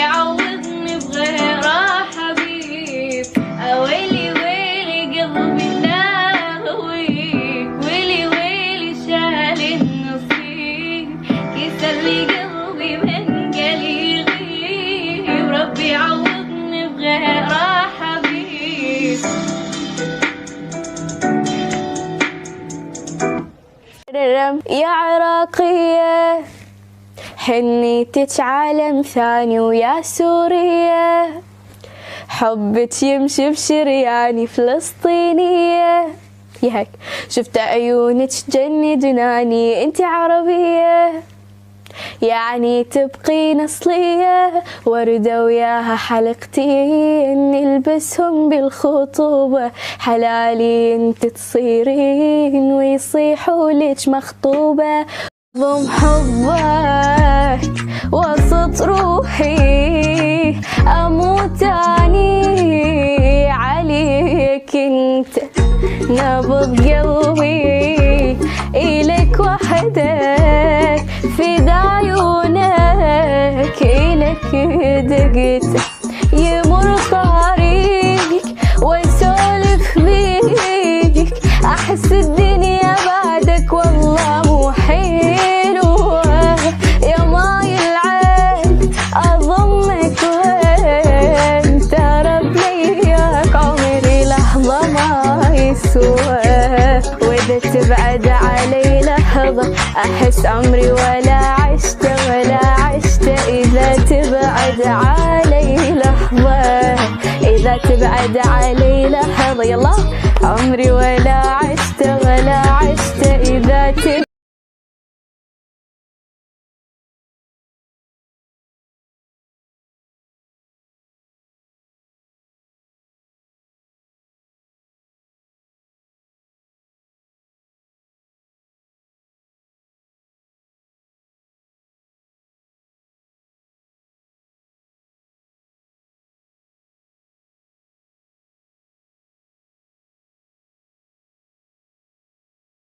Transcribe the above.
عوضني بغيره حبيب. ويلي ويلي قلبي لاهويك، ويلي ويلي شال النصيب، كسر لي قلبي من قلي يغيب، ربي عوضني بغيره حبيب. يا عراقية حنيتك عالم ثاني، ويا سورية حبك يمشي بشرياني، فلسطينية ياك شفت عيونك جني جناني، انت عربية يعني تبقين أصلية، وردة وياها حلقتين نلبسهم بالخطوبة، حلالي انت تصيرين ويصيحوا لك مخطوبة. ضم حبك وسط روحي، أموت أني عليك انت، نبض قلبي إلك وحدك، في عيونك إلك دقت، يمر طريق ويسولف بيك، أحس الدنيا بعدك والله مو حلوة، يا ماي العين أضمك وانت رب ليك، عمري لحظة ما يسوى، وإذا تبعد علي لحظة أحس عمري ولا عشت ولا عشت، إذا تبعد علي لحظة، إذا تبعد علي لحظة يلا عمري ولا عشت ولا عشت، إذا تبعد